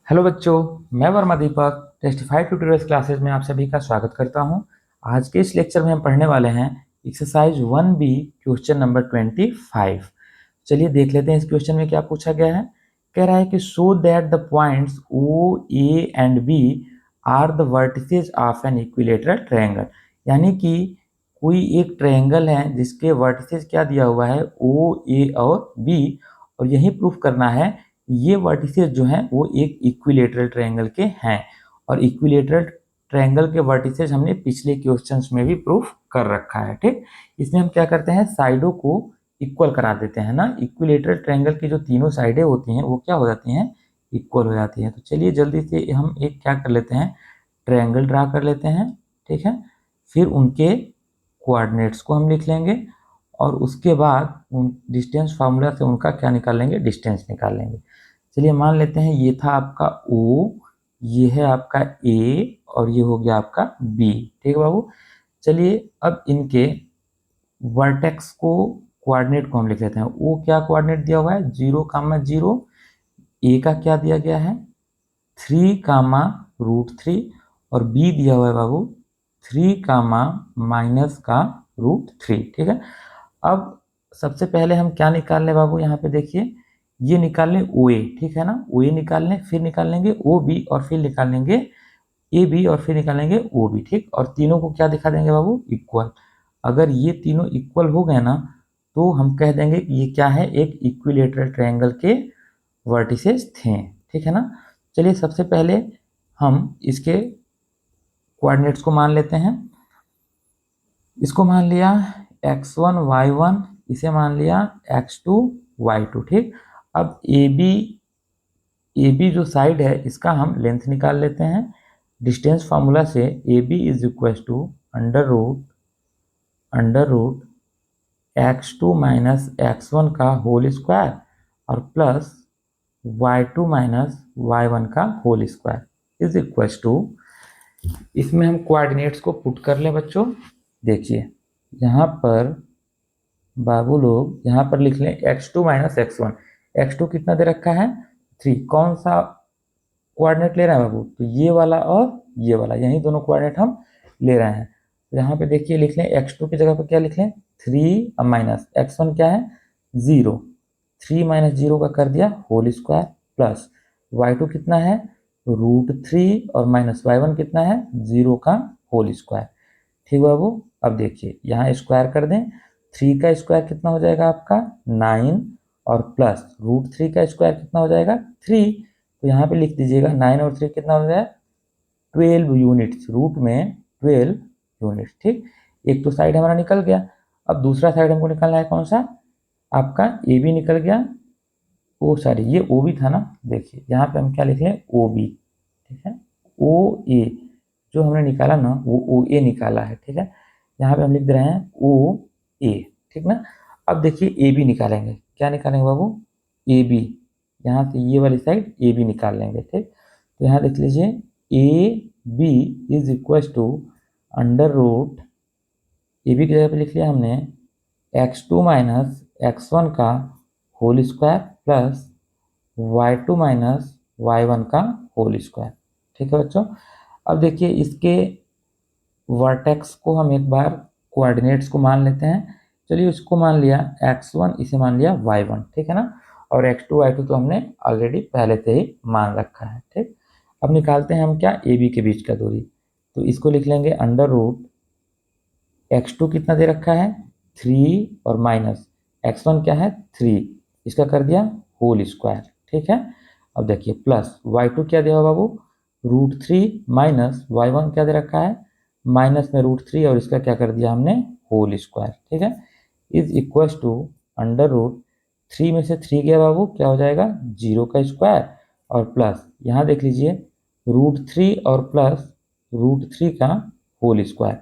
Hello बच्चों, मैं वर्मा दीपक testified tutorials classes में आप सभी का स्वागत करता हूं। आज के इस लेक्चर में हम पढ़ने वाले हैं एक्सरसाइज 1B क्वेश्चन नंबर 25। चलिए देख लेते हैं इस क्वेश्चन में क्या पूछा गया है। कह रहा है कि show that the points O A and B are the vertices of an equilateral triangle. यानी कि कोई एक ट्रायंगल है जिसके वर्टिसेस क्या दिया हुआ है, ओ ए और बी, और यही प्रूफ करना है ये वर्टिसेस जो हैं वो एक इक्विलेटरल ट्रायंगल के हैं। और इक्विलेटरल ट्रायंगल के वर्टिसेस हमने पिछले क्वेश्चंस में भी प्रूफ कर रखा है। ठीक, इसमें हम क्या करते हैं, साइडों को इक्वल करा देते हैं ना। इक्विलेटरल ट्रायंगल की जो तीनों साइडें होती हैं वो क्या हो जाती हैं, इक्वल हो जाती हैं। तो चलिए जल्दी से हम एक क्या कर लेते हैं, ट्रायंगल ड्रा कर लेते हैं। ठीक है, फिर उनके कोऑर्डिनेट्स को हम लिख लेंगे और उसके बाद उन डिस्टेंस फार्मूला से उनका क्या निकाल लेंगे, डिस्टेंस निकाल लेंगे। चलिए मान लेते हैं ये था आपका O, ये है आपका A और ये हो गया आपका B। ठीक है बाबू। चलिए अब इनके वर्टेक्स को, कोऑर्डिनेट को हम लिख लेते हैं। O क्या कोऑर्डिनेट दिया हुआ है, 0,0। A का क्या दिया गया है, 3,√3। और B दिया हुआ है बाबू 3,-√3। ठीक है, अब सबसे पहले हम क्या निकाल लें बाबू, यहाँ पे देखिए ये निकाल लें ओ ए। ठीक है ना, ओ ए निकाल लें, फिर निकाल लेंगे ओ बी, और फिर निकाल लेंगे ए बी, और फिर निकाल लेंगे ओ बी। ठीक, और तीनों को क्या दिखा देंगे बाबू, इक्वल। अगर ये तीनों इक्वल हो गए ना तो हम कह देंगे कि ये क्या है, एक इक्विलेटरल ट्रायंगल के वर्टिसेस थे। ठीक है ना। चलिए सबसे पहले हम इसके कोऑर्डिनेट्स को मान लेते हैं। इसको मान लिया x1 y1, इसे मान लिया x2 y2। ठीक, अब ए बी जो साइड है इसका हम लेंथ निकाल लेते हैं। डिस्टेंस फार्मूला से A B is equal to under root x2 minus x1 का होल स्क्वायर और प्लस y2 माइनस y1 का whole square is equal to, इसमें हम कोऑर्डिनेट्स को पुट कर लें बच्चों। देखिए यहाँ पर बाबू लोग यहाँ पर लिख लें x2 माइनस x1। x2 कितना दे रखा है, 3। कौन सा कोऑर्डिनेट ले रहा है बाबू, तो ये वाला और ये वाला, यही दोनों कोऑर्डिनेट हम ले रहे हैं। तो यहाँ पे देखिए लिख लें x2 की जगह पर क्या लिख लें, 3 माइनस x1 क्या है, 0। 3 माइनस 0 का कर दिया होल स्क्वायर, प्लस y2 कितना है, √3, और माइनस y1 कितना है, 0 का होल स्क्वायर। ठीक बाबू, अब देखिए यहाँ स्क्वायर कर दें। 3 का स्क्वायर कितना हो जाएगा आपका 9, और प्लस √3 का स्क्वायर कितना हो जाएगा 3। तो यहाँ पे लिख दीजिएगा 9 और 3 कितना हो जाएगा 12 यूनिट्स, रूट में 12 यूनिट्स। ठीक, एक तो साइड हमारा निकल गया। अब दूसरा साइड हमको निकालना है, कौन सा, आपका ए बी निकल गया। ओ सॉरी, ये ओ बी था ना। देखिए यहाँ पे हम क्या लिख लें, ओ बी। ठीक है, ओ ए जो हमने निकाला ना वो ओ ए निकाला है। ठीक है, यहाँ पे हम लिख दे रहे हैं ओ ए। ठीक ना। अब देखिए ए बी निकालेंगे, क्या निकालेंगे बाबू, ए बी। यहाँ से ये वाली साइड ए बी निकाल लेंगे। ठीक, तो यहाँ देख लीजिए A B is equal to under root, A B की जगह पे लिख लिया हमने x2 माइनस x1 का whole square plus y2 minus y1 का होल स्क्वायर। ठीक है बच्चों, अब देखिए इसके वर्टेक्स को हम एक बार कोऑर्डिनेट्स को मान लेते हैं। चलिए इसको मान लिया x1, इसे मान लिया y1। ठीक है ना, और x2 y2 तो हमने ऑलरेडी पहले से ही मान रखा है। ठीक, अब निकालते हैं हम क्या, ए बी के बीच का दूरी। तो इसको लिख लेंगे अंडर रूट, x2 कितना दे रखा है 3, और माइनस x1 क्या है 3, इसका कर दिया होल स्क्वायर। ठीक है, अब देखिए प्लस y2 क्या दिया बाबू, √3, माइनस y1 क्या दे रखा है, माइनस में √3, और इसका क्या कर दिया हमने होल स्क्वायर। ठीक है, is equal to under root, 3 में से 3 गया बाबू, क्या हो जाएगा 0 का स्क्वायर, और प्लस यहाँ देख लीजिए √3 और प्लस √3 का होल स्क्वायर।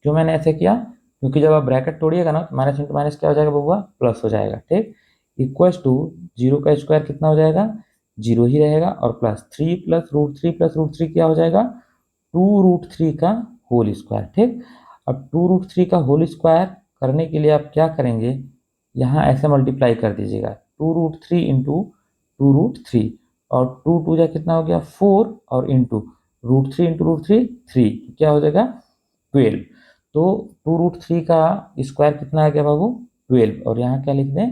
क्यों मैंने ऐसे किया, क्योंकि जब आप ब्रैकेट तोड़िएगा ना तो माइनस इंटू माइनस क्या हो जाएगा बबुआ, प्लस हो जाएगा। ठीक, इक्वल्स टू 0 का स्क्वायर कितना हो जाएगा, 0 ही रहेगा, और प्लस 3 प्लस √3 क्या हो जाएगा, 2√3 का होल स्क्वायर। ठीक, अब 2√3 का होल स्क्वायर करने के लिए आप क्या करेंगे, यहाँ ऐसे मल्टीप्लाई कर दीजिएगा 2√3 इंटू 2√3, और 2 जा कितना हो गया 4 और इंटू √3 इंटू √3 3 क्या हो जाएगा 12। तो 2√3 का स्क्वायर कितना आ गया बाबू 12 और यहाँ क्या लिख दें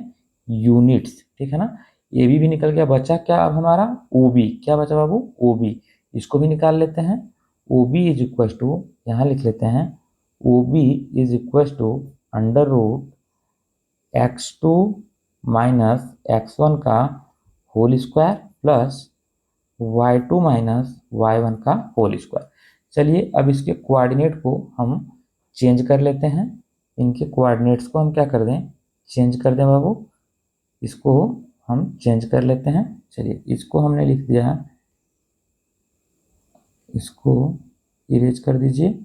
यूनिट्स, ठीक है ना। ए बी भी निकल गया, बचा क्या अब हमारा ओ बी, क्या बचा बाबू ओ बी, इसको भी निकाल लेते हैं। O B is equal to यहाँ लिख लेते हैं O B is equal to √x2 minus x1 का whole square plus y2 minus y1 का होल स्क्वायर। चलिए अब इसके कोऑर्डिनेट को हम चेंज कर लेते हैं, इनके कोऑर्डिनेट्स को हम क्या कर दें चेंज कर दें बाबू, इसको हम चेंज कर लेते हैं। चलिए इसको हमने लिख दिया, इसको इरेज कर दीजिए,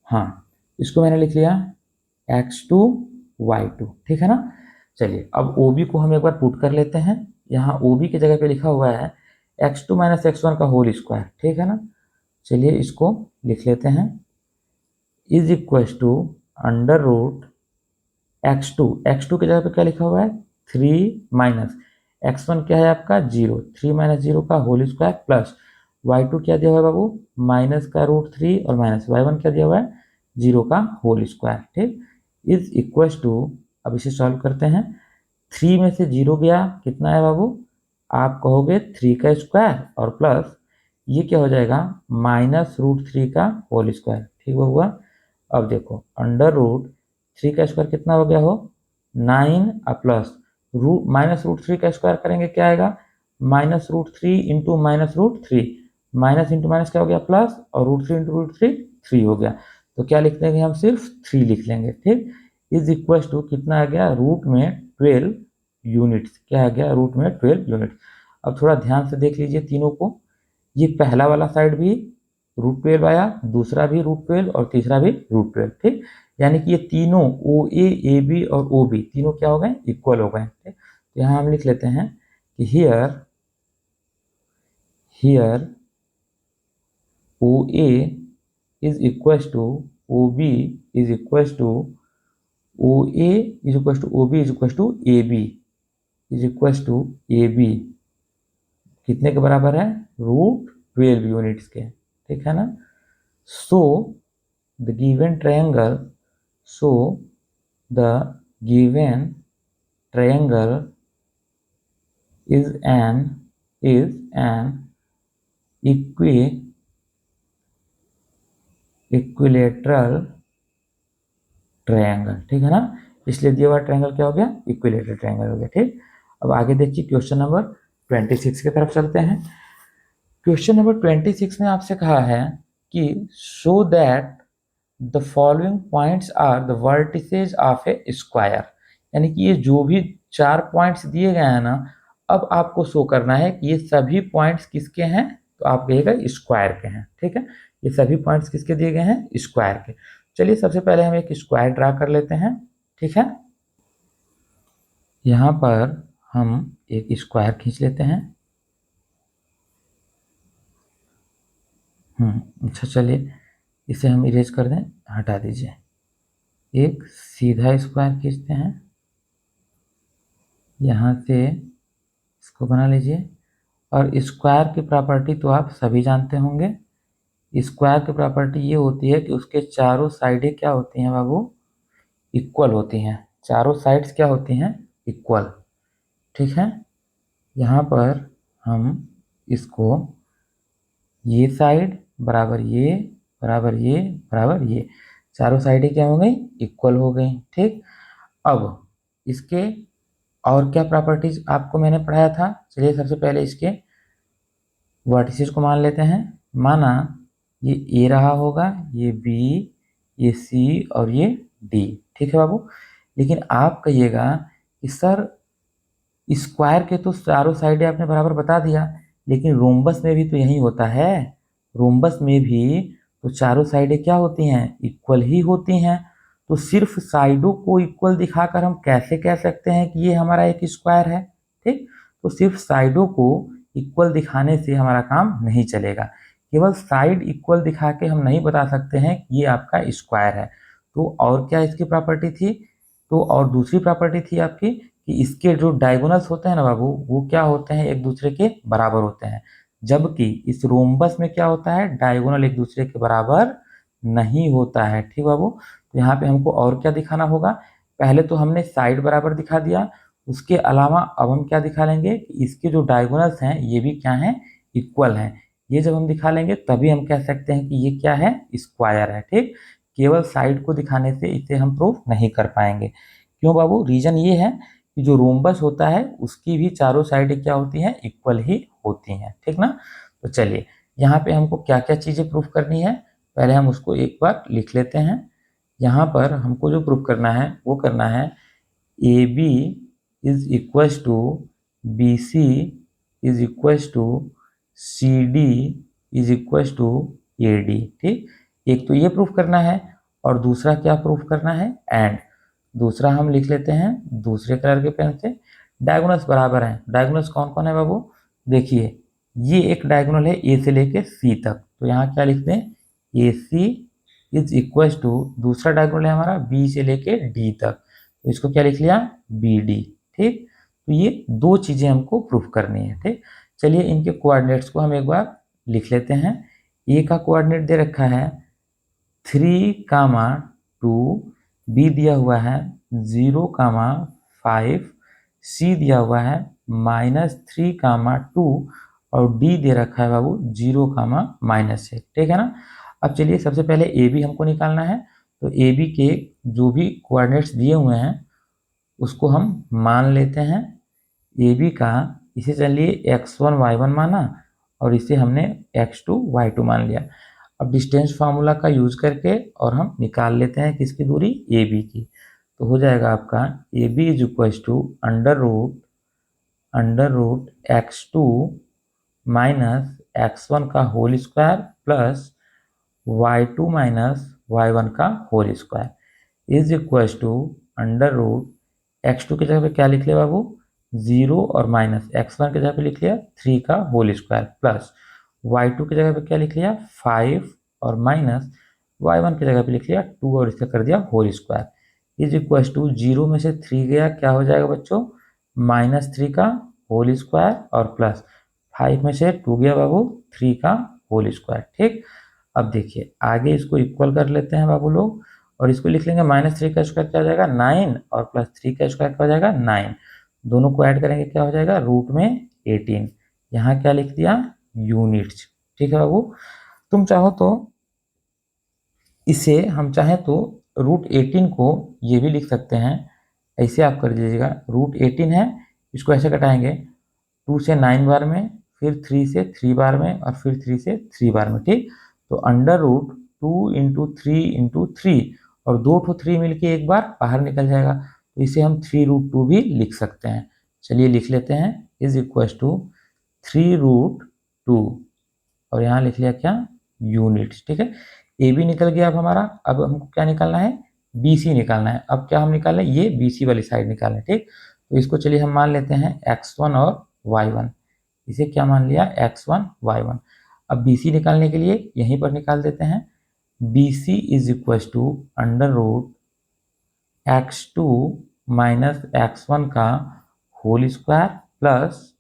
हाँ इसको मैंने लिख लिया x2 y2, ठीक है ना। चलिए अब OB को हम एक बार पुट कर लेते हैं, यहाँ OB की जगह पे लिखा हुआ है x2 माइनस x1 का होल स्क्वायर, ठीक है ना। चलिए इसको लिख लेते हैं इज इक्व टू x2 की जगह पे क्या लिखा हुआ है 3 माइनस x1 क्या है आपका 0, 3 माइनस 0 का होल स्क्वायर प्लस y2 क्या दिया हुआ है बाबू माइनस का √3 और माइनस y1 क्या दिया हुआ है 0 का होल स्क्वायर, ठीक इज इक्व टू। अब इसे सॉल्व करते हैं, 3 में से 0 गया कितना है बाबू आप कहोगे 3 का स्क्वायर और प्लस ये क्या हो जाएगा माइनस √3 का होल स्क्वायर, ठीक हुआ। अब देखो √3 का स्क्वायर कितना हो गया हो 9 प्लस माइनस √3 का स्क्वायर करेंगे क्या आएगा minus √3 into minus √3, minus into minus क्या हो गया प्लस और √3 इंटू √3 3 हो गया। तो क्या लिख देंगे हम सिर्फ 3 लिख लेंगे, ठीक इज इक्व टू कितना आ गया रूट में 12 यूनिट्स, क्या आ गया रूट में 12 यूनिट्स। अब थोड़ा ध्यान से देख लीजिए तीनों को, ये पहला वाला साइड भी √12 आया, दूसरा भी √12 और तीसरा भी √12, ठीक यानी कि ये तीनों ओ ए बी और ओ बी तीनों क्या हो गए इक्वल हो गए, ठीक। तो यहाँ हम लिख लेते हैं कि here O A is equal to O B is equal to O A is equal to O B is equal to A B is equal to A B कितने के बराबर है √12 यूनिट्स के, ठीक है ना। So the given triangle is an equilateral triangle, ठीक है ना। इसलिए दिया हुआ ट्रायंगल क्या हो गया इक्विलेटरल ट्रायंगल हो गया, ठीक। अब आगे देखिए क्वेश्चन नंबर 26 की तरफ चलते हैं। क्वेश्चन नंबर 26 में आपसे कहा है कि show that the following points are the vertices of a square, यानी कि ये जो भी 4 पॉइंट्स दिए गए हैं ना, अब आपको शो करना है कि ये सभी पॉइंट्स किसके हैं, तो आप कहिएगा स्क्वायर के हैं, ठीक है। ये सभी पॉइंट्स किसके दिए गए हैं स्क्वायर के। चलिए सबसे पहले हम एक स्क्वायर ड्रा कर लेते हैं, ठीक है। यहाँ पर हम एक स्क्वायर खींच लेते हैं, अच्छा चलिए इसे हम इरेज कर दें, हटा दीजिए। एक सीधा स्क्वायर खींचते हैं, यहाँ से इसको बना लीजिए। और स्क्वायर की प्रॉपर्टी तो आप सभी जानते होंगे, स्क्वायर की प्रॉपर्टी ये होती है कि उसके चारों साइडें क्या होती हैं बाबू इक्वल होती हैं, चारों साइड्स क्या होती हैं इक्वल, ठीक है। यहाँ पर हम इसको ये साइड बराबर ये बराबर ये बराबर ये चारों साइडें क्या हो गई इक्वल हो गई, ठीक। अब इसके और क्या प्रॉपर्टीज आपको मैंने पढ़ाया था, चलिए सबसे पहले इसके वर्टिसेस को मान लेते हैं। माना ये ए रहा होगा, ये बी, ये सी और ये डी, ठीक है बाबू। लेकिन आप कहिएगा कि सर स्क्वायर के तो चारों साइडें आपने बराबर बता दिया, लेकिन रोम्बस में भी तो यही होता है, रोम्बस में भी तो चारों साइडें क्या होती हैं इक्वल ही होती हैं। तो सिर्फ साइडों को इक्वल दिखाकर हम कैसे कह सकते हैं कि ये हमारा एक स्क्वायर है, ठीक। तो सिर्फ साइडों को इक्वल दिखाने से हमारा काम नहीं चलेगा, केवल साइड इक्वल दिखा के हम नहीं बता सकते हैं कि ये आपका स्क्वायर है। तो और क्या इसकी प्रॉपर्टी थी, तो और दूसरी प्रॉपर्टी थी आपकी कि इसके जो डायगोनल्स होते हैं ना बाबू, वो क्या होते हैं, एक दूसरे के बराबर होते हैं, जबकि इस रोम्बस में क्या होता है, डायगोनल एक दूसरे के बराबर नहीं होता है। ठीक बाबू, तो यहाँ पे हमको और क्या दिखाना होगा, पहले तो हमने साइड बराबर दिखा दिया, उसके अलावा अब हम क्या दिखा लेंगे कि इसके जो डायगोनल्स हैं ये भी क्या हैं, इक्वल हैं। ये जब हम दिखा लेंगे तभी हम कह सकते हैं कि ये क्या है, स्क्वायर है। ठीक, केवल साइड को दिखाने से इसे हम प्रूफ नहीं कर पाएंगे। क्यों बाबू, रीजन ये है कि जो रोम्बस होता है उसकी भी चारों साइड क्या होती हैं, इक्वल ही होती हैं। ठीक ना, तो चलिए यहाँ पे हमको क्या क्या चीजें प्रूफ करनी है, पहले हम उसको एक बार लिख लेते हैं। यहाँ पर हमको जो प्रूफ करना है वो करना है A B is equal to B C is equal to C D is equal to A D. ठीक, एक तो ये प्रूफ करना है, और दूसरा क्या प्रूफ करना है, एंड दूसरा हम लिख लेते हैं दूसरे कलर के पेन से। डायगोनल्स बराबर हैं, डायगोनल्स कौन कौन है बाबू, देखिए ये एक डायगोनल है ए से लेके सी तक, तो यहाँ क्या लिखते हैं, ए सी इज इक्वल टू, दूसरा डायगोनल है हमारा बी से लेके डी तक, तो इसको क्या लिख लिया, बी डी। ठीक, तो ये दो चीजें हमको प्रूफ करनी है। ठीक, चलिए इनके कोऑर्डिनेट्स को हम एक बार लिख लेते हैं। ए का कोऑर्डिनेट दे रखा है 3, 2, बी दिया हुआ है 0, 5, सी दिया हुआ है -3, 2 और डी दे रखा है बाबू 0, -6। ठीक है ना, अब चलिए सबसे पहले ए बी हमको निकालना है, तो ए बी के जो भी कोऑर्डिनेट्स दिए हुए हैं उसको हम मान लेते हैं। ए बी का इसे चलिए x1 y1 माना, और इसे हमने x2 y2 मान लिया। अब डिस्टेंस फार्मूला का यूज करके और हम निकाल लेते हैं किसकी दूरी, ए बी की, तो हो जाएगा आपका A B is equal to under root x2 minus x1 का whole square plus y2 minus y1 का whole square is equal to under root x2 की जगह पे क्या लिख लिया बाबू, 0 और माइनस x1 की जगह पे लिख लिया 3 का होल स्क्वायर प्लस y2 की जगह पे क्या लिख लिया 5 और माइनस y1 की जगह पे लिख लिया 2 और इसका कर दिया whole square is equal to 0 में से 3 गया, क्या हो जाएगा बच्चों, -3 का होल स्क्वायर और प्लस 5 में से 2 गया बाबू 3 का होल स्क्वायर। ठीक, अब देखिए आगे इसको इक्वल कर लेते हैं बाबू लोग, और इसको लिख लेंगे -3 का स्क्वायर क्या हो जाएगा 9 और +3 का स्क्वायर क्या हो जाएगा 9, दोनों को ऐड करेंगे क्या हो जाएगा रूट में 18, यहाँ क्या लिख दिया यूनिट्स। ठीक है बाबू, तुम चाहो तो इसे हम चाहें तो √18 को ये भी लिख सकते हैं, ऐसे आप कर दीजिएगा, √18 है, इसको ऐसे कटाएंगे 2 से 9 बार में, फिर 3 से 3 बार में, और फिर 3 से 3 बार में। ठीक, तो अंडर रूट 2 × 3 × 3 और 2 3 मिलके एक बार बाहर निकल जाएगा, तो इसे हम 3√2 भी लिख सकते हैं। चलिए लिख लेते हैं इज इक्वल टू 3√2 और यहाँ लिख लिया क्या यूनिट्स। ठीक है, ए बी निकल गया अब हमारा, अब हमको क्या निकालना है, बी सी निकालना है। अब क्या हम निकाल रहे हैं, ये बी सी वाली साइड निकालना है। ठीक, तो इसको चलिए हम मान लेते हैं x1 और y1, इसे क्या मान लिया x1 y1। अब बी सी निकालने के लिए यहीं पर निकाल देते हैं, B C is equal to under root x2 minus x1 का whole square plus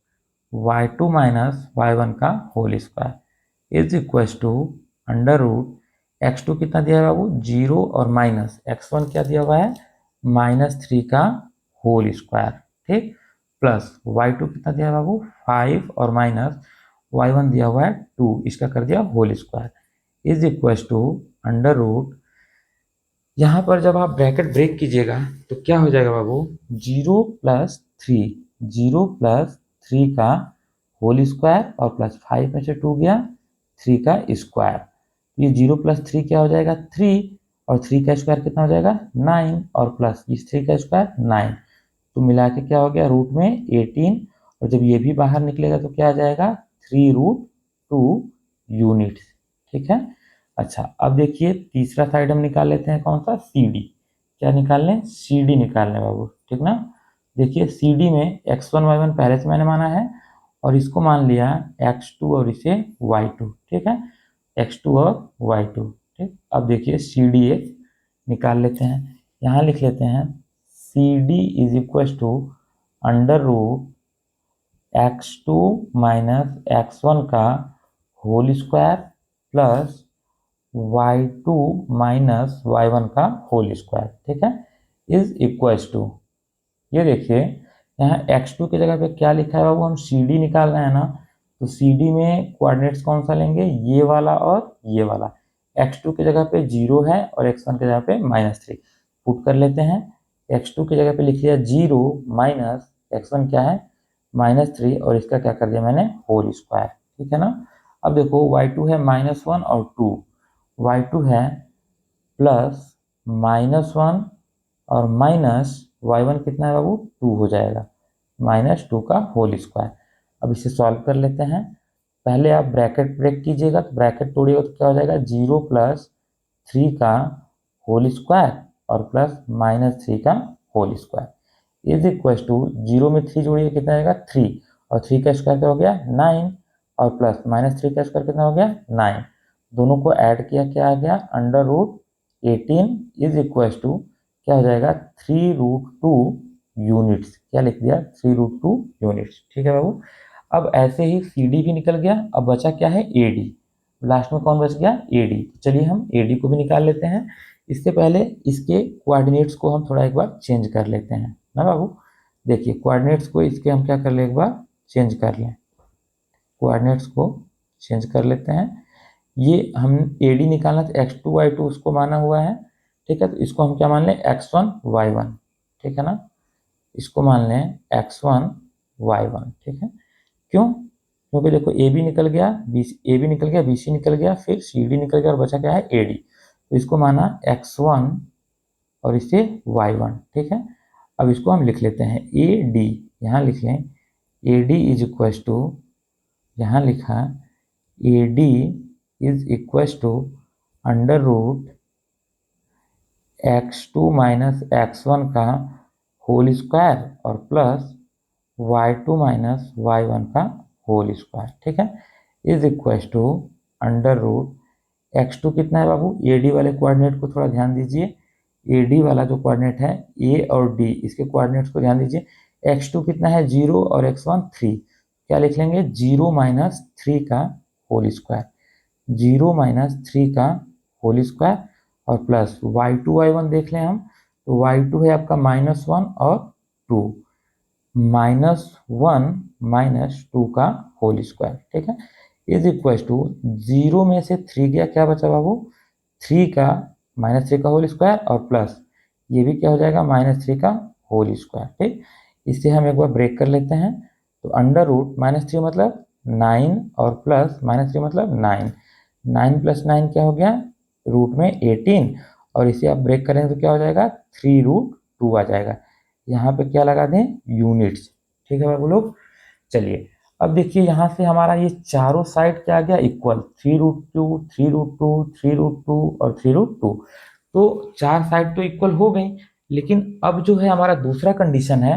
y2 minus y1 का whole square is equal to under root x2 कितना दिया है बाबू 0 और माइनस x1 क्या दिया हुआ है -3 का होल स्क्वायर। ठीक, प्लस y2 कितना दिया है बाबू 5 और माइनस y1 दिया हुआ है 2, इसका कर दिया whole square is equal to under root, यहाँ पर जब आप ब्रैकेट ब्रेक कीजिएगा तो क्या हो जाएगा बाबू 0 + 3 का होल स्क्वायर और प्लस 5 में से 2 गया 3 का स्क्वायर, ये 0 + 3 क्या हो जाएगा 3, और 3 का स्क्वायर कितना हो जाएगा 9, और प्लस इस 3 का स्क्वायर 9, तो मिला के क्या हो गया रूट में 18, और जब ये भी बाहर निकलेगा तो क्या आ जाएगा 3√2 यूनिट्स। ठीक है, अच्छा अब देखिए तीसरा साइड हम निकाल लेते हैं, कौन सा, सी डी। क्या निकाल लें, सी डी निकाल लें बाबू। ठीक ना, देखिए सी डी में x1 y1 पहले से मैंने माना है, और इसको मान लिया x2 और इसे y2। ठीक है, x2 और y2। ठीक, अब देखिए सी डी एक निकाल लेते हैं, यहाँ लिख लेते हैं C D is equal to under root x2 minus x1 का whole square plus y2 minus y1 का होल स्क्वायर, ठीक है, इज इक्वल्स टू, ये देखिए यहाँ x2 की जगह पे क्या लिखा है बाबू, हम CD निकाल रहे हैं ना, तो CD में कोऑर्डिनेट्स कौन सा लेंगे, ये वाला और ये वाला। x2 की जगह पे 0 है और x1 की जगह पे -3 पुट कर लेते हैं। x2 की जगह पे लिख लिया 0 माइनस x1 क्या है -3 और इसका क्या कर दिया मैंने होल स्क्वायर, ठीक है ना। अब देखो y2 है -1 और 2, y2 है प्लस -1 और माइनस y1 कितना है बाबू 2 हो जाएगा, -2 का होल स्क्वायर। अब इसे सॉल्व कर लेते हैं। पहले आप ब्रैकेट ब्रेक कीजिएगा, तो ब्रैकेट तोड़िएगा तो क्या हो जाएगा 0 प्लस 3 का होल स्क्वायर और प्लस -3 का whole square is equal to 0 में 3 जोड़िए कितना आएगा 3 और 3 का स्क्वायर क्या हो गया 9 और प्लस -3 का स्क्वायर कितना हो गया 9, दोनों को ऐड किया क्या आ गया under root 18 is equal to क्या हो जाएगा 3√2 यूनिट्स, क्या लिख दिया 3√2 यूनिट्स, ठीक है बाबू। अब ऐसे ही CD भी निकल गया, अब बचा क्या है AD, लास्ट में कौन बच गया AD। चलिए हम AD को भी निकाल लेते हैं। इससे पहले इसके कोऑर्डिनेट्स को हम थोड़ा एक बार चेंज कर लेते हैं ना बाबू। देखिए कोऑर्डिनेट्स को इसके हम क्या कर ले एक बार चेंज कर लें, कोऑर्डिनेट्स को चेंज कर लेते हैं। ये हम AD निकालना था x2 y2 उसको माना हुआ है, ठीक है, तो इसको हम क्या मान लें x1 y1, ठीक है ना, इसको मान लें x1 y1, ठीक है। क्यों, क्योंकि देखो AB निकल गया, AB निकल गया, BC निकल गया, फिर CD निकल गया और बचा क्या है AD, तो इसको माना x1 और इसे y1, ठीक है। अब इसको हम लिख लेते हैं AD, यहाँ लिख लें AD इज इक्वल टू, यहाँ लिखा AD is equal to under root x2 minus x1 का होल स्क्वायर और प्लस y2 माइनस y1 का होल स्क्वायर, ठीक है, is equal to under root x2 कितना है बाबू, AD वाले कोऑर्डिनेट को थोड़ा ध्यान दीजिए, AD वाला जो कोऑर्डिनेट है A और D इसके कोऑर्डिनेट्स को ध्यान दीजिए। x2 कितना है 0 और x1 3, क्या लिख लेंगे 0 माइनस 3 का होल स्क्वायर, 0 माइनस 3 का होल स्क्वायर और प्लस y2 y1 देख लें हम, तो y2 है आपका -1 और 2, -1 -2 का होल स्क्वायर, ठीक है, इज इक्वल टू 0 में से 3 गया क्या बचा बाबू 3 का -3 का होल स्क्वायर और प्लस ये भी क्या हो जाएगा -3 का होल स्क्वायर, ठीक। इसे हम एक बार ब्रेक कर लेते हैं, तो अंडर रूट -3 मतलब 9 और प्लस -3 मतलब 9, 9 + 9 क्या हो गया रूट में 18 और इसे आप ब्रेक करेंगे तो क्या हो जाएगा 3√2 आ जाएगा, यहाँ पे क्या लगा दें यूनिट्स, ठीक है बाबू लोग। चलिए अब देखिए यहाँ से हमारा ये चारों साइड क्या आ गया इक्वल, 3√2 3√2 3√2 और 3√2, तो चार साइड तो इक्वल हो गई, लेकिन अब जो है हमारा दूसरा कंडीशन है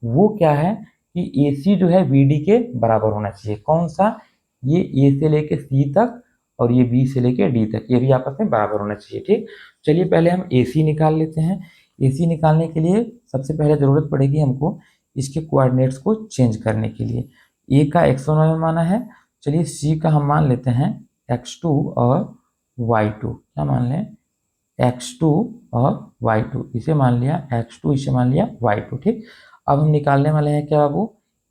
वो क्या है कि AC जो है BD के बराबर होना चाहिए, कौन सा, ये A से लेके C तक और ये B से लेके D तक, ये भी आपस में बराबर होना चाहिए, ठीक। चलिए पहले हम AC निकाल लेते हैं। AC निकालने के लिए सबसे पहले ज़रूरत पड़ेगी हमको इसके कोऑर्डिनेट्स को चेंज करने के लिए। A का x1 y1 माना है, चलिए C का हम मान लेते हैं x2 और y2, क्या मान लें x2 और y2, इसे मान लिया x2, इसे मान लिया y2, ठीक। अब हम निकालने वाले हैं क्या बाबू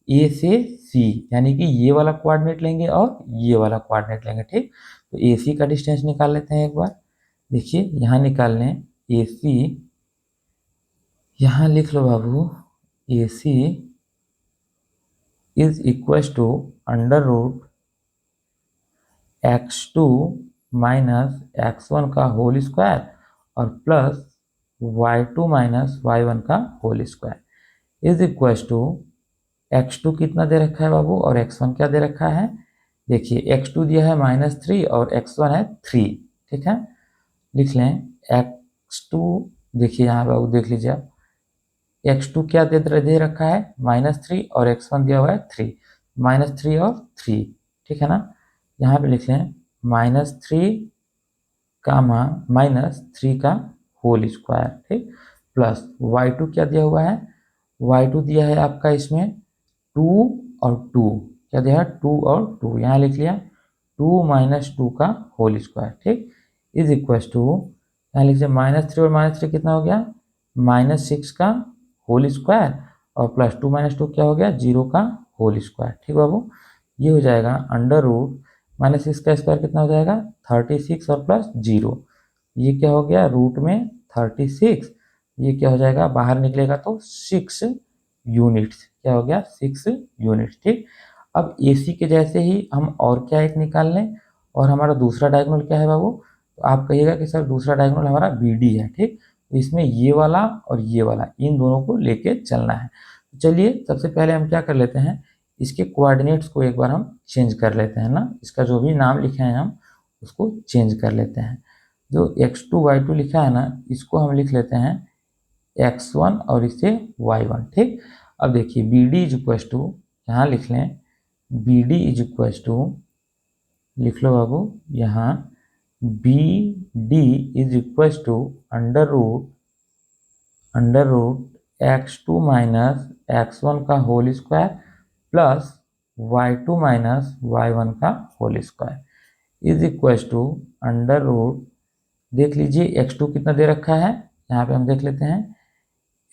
A से C, यानी कि ये वाला कोऑर्डिनेट लेंगे और ये वाला कोऑर्डिनेट लेंगे, ठीक। तो AC का डिस्टेंस निकाल लेते हैं एक बार, देखिए यहाँ निकाल लें AC, यहाँ लिख लो बाबू AC is equal to under root x2 minus x1 का होल स्क्वायर और प्लस y2 माइनस y1 का whole square is equal to x2 कितना दे रखा है बाबू और x1 क्या दे रखा है, देखिए x2 दिया है -3 और x1 है 3, ठीक है, लिख लें x2, देखिए यहाँ बाबू देख लीजिए आप x2 क्या दे रखा है -3 और x1 दिया हुआ है 3, -3 और 3, ठीक है ना, यहाँ पे लिख लें -3 का -3 का होल स्क्वायर, ठीक, प्लस y2 क्या दिया हुआ है y2 दिया है आपका इसमें 2 और 2, क्या दिया है 2 और 2, यहाँ लिख लिया 2 माइनस 2 का होल स्क्वायर, ठीक, इज इक्व टू, यहाँ लिख लिया -3 और -3 कितना हो गया -6 का होल स्क्वायर और प्लस 2 माइनस 2 क्या हो गया 0 का होल स्क्वायर, ठीक बाबू। ये हो जाएगा अंडर रूट -6 का स्क्वायर कितना हो जाएगा 36 और प्लस 0, ये क्या हो गया रूट में 36, ये क्या हो जाएगा बाहर निकलेगा तो 6 यूनिट्स, क्या हो गया 6 यूनिट्स, ठीक। अब AC के जैसे ही हम और क्या एक निकाल लें, और हमारा दूसरा डायगोनल क्या है बाबू, तो आप कहिएगा कि सर दूसरा डायगोनल हमारा BD है, ठीक। तो इसमें ये वाला और ये वाला इन दोनों को लेके चलना है। चलिए सबसे पहले हम क्या कर लेते हैं, इसके कोऑर्डिनेट्स को एक बार हम चेंज कर लेते हैं ना, इसका जो भी नाम लिखे हैं हम उसको चेंज कर लेते हैं। जो x2 y2 लिखा है ना, इसको हम लिख लेते हैं x1 और इसे y1, ठीक। अब देखिए BD इज इक्व टू, यहाँ लिख लें BD इज इक्व टू, लिख लो बाबू यहाँ BD is equal to under root x2 minus x1 का whole square plus y2 minus y1 का whole square is equal to under root, देख लीजिए x2 कितना दे रखा है, यहाँ पे हम देख लेते हैं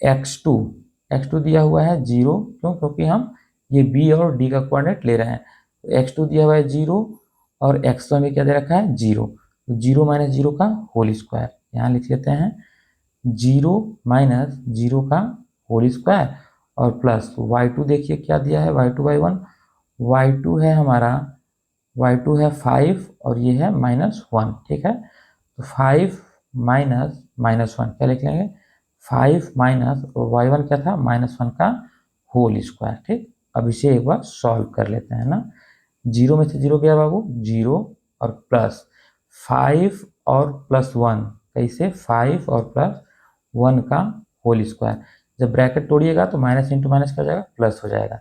x2 दिया हुआ है 0, क्यों, क्योंकि हम ये B और D का कोऑर्डिनेट ले रहे हैं, तो x2 दिया हुआ है 0 और x1 में क्या दे रखा है 0, तो 0 माइनस 0 का होल स्क्वायर, यहाँ लिख लेते हैं 0 माइनस 0 का होल स्क्वायर और प्लस y2, देखिए क्या दिया है y2 y2 है हमारा, y2 है 5 और ये है -1, ठीक है। तो 5 माइनस -1 क्या लिख लेंगे 5 माइनस y1 क्या था -1 का होल स्क्वायर, ठीक। अब इसे एक बार सॉल्व कर लेते हैं ना, 0 में से 0 गया बाबू 0 और प्लस 5 और प्लस 1, कैसे 5 और प्लस 1 का होल स्क्वायर, जब ब्रैकेट तोड़िएगा तो माइनस इंटू माइनस क्या हो जाएगा प्लस हो जाएगा,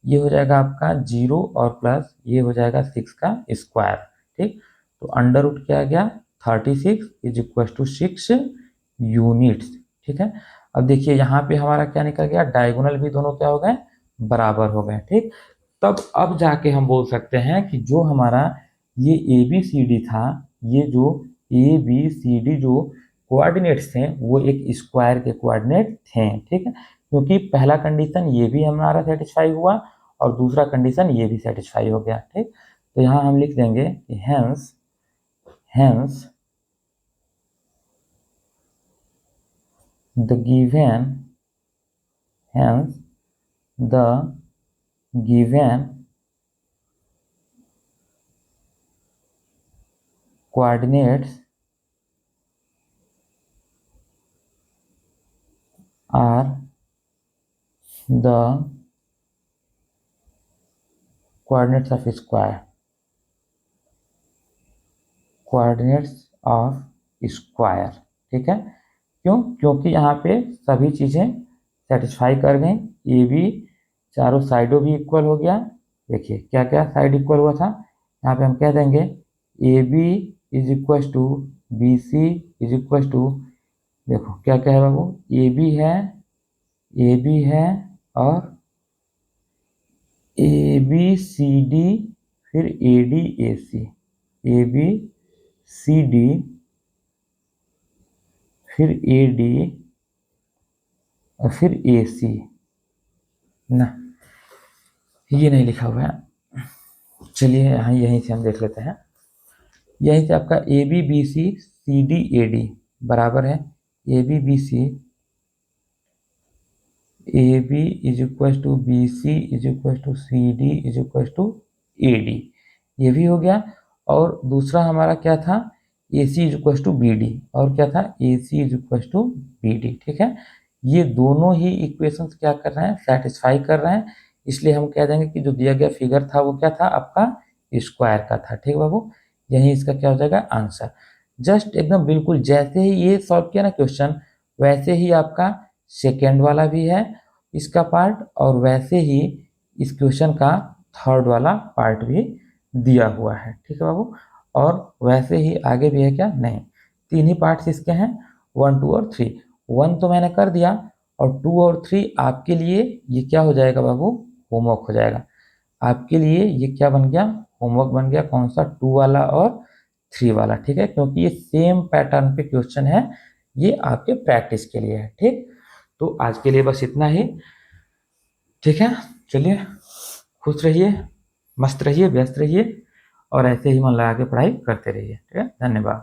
ये हो जाएगा आपका 0 और प्लस ये हो जाएगा 6 का स्क्वायर, ठीक। तो अंडर रूट क्या आ गया 36 इज इक्व टू 6 यूनिट्स, ठीक है। अब देखिए यहाँ पे हमारा क्या निकल गया, डायगोनल भी दोनों क्या हो गए बराबर हो गए, ठीक। तब अब जाके हम बोल सकते हैं कि जो हमारा ये ABCD था, ये जो ABCD जो कोऑर्डिनेट्स थे वो एक स्क्वायर के कोऑर्डिनेट थे, ठीक है, क्योंकि पहला कंडीशन ये भी हमारा सेटिस्फाई हुआ और दूसरा कंडीशन ये भी सेटिस्फाई हो गया, ठीक। तो यहाँ हम लिख देंगे hence the given coordinates are the coordinates of square, ठीक है। क्यों, क्योंकि यहाँ पे सभी चीजें सेटिस्फाई कर गई, ये भी चारों साइडों भी इक्वल हो गया, देखिए क्या क्या साइड इक्वल हुआ था, यहाँ पे हम कह देंगे AB is equal to BC is equal to, देखो क्या क्या है बाबू AB है और ABCD फिर ADAC, ABCD फिर AD और फिर AC ना, ये नहीं लिखा हुआ है, चलिए यहाँ यहीं से हम देख लेते हैं, यहीं से आपका ABBCCDAD बराबर है ABBC AB is equal to BC is equal to CD is equal to AD, ये भी हो गया। और दूसरा हमारा क्या था AC is equal to BD, और क्या था AC is equal to BD, ठीक है। ये दोनों ही इक्वेशंस क्या कर रहे हैं सेटिस्फाई कर रहे हैं, इसलिए हम कह देंगे कि जो दिया गया फिगर था वो क्या था आपका स्क्वायर का था, ठीक बाबू। यही इसका क्या हो जाएगा आंसर, जस्ट एकदम बिल्कुल जैसे ही ये सॉल्व किया ना क्वेश्चन, वैसे ही आपका सेकेंड वाला भी है इसका पार्ट, और वैसे ही इस क्वेश्चन का थर्ड वाला पार्ट भी दिया हुआ है, ठीक है बाबू। और वैसे ही आगे भी है क्या, नहीं, तीन ही पार्ट्स इसके हैं 1 2 और 3, 1 तो मैंने कर दिया, और 2 और 3 आपके लिए ये क्या हो जाएगा बाबू, होमवर्क हो जाएगा। आपके लिए ये क्या बन गया, होमवर्क बन गया। कौन सा, 2 वाला और 3 वाला, ठीक है, क्योंकि ये सेम पैटर्न पे क्वेश्चन है, ये आपके प्रैक्टिस के लिए है। ठीक, तो आज के लिए बस इतना ही। ठीक है, चलिए, खुश रहिए, मस्त रहिए, व्यस्त रहिए और ऐसे ही मन लगा के पढ़ाई करते रहिए। ठीक है, धन्यवाद।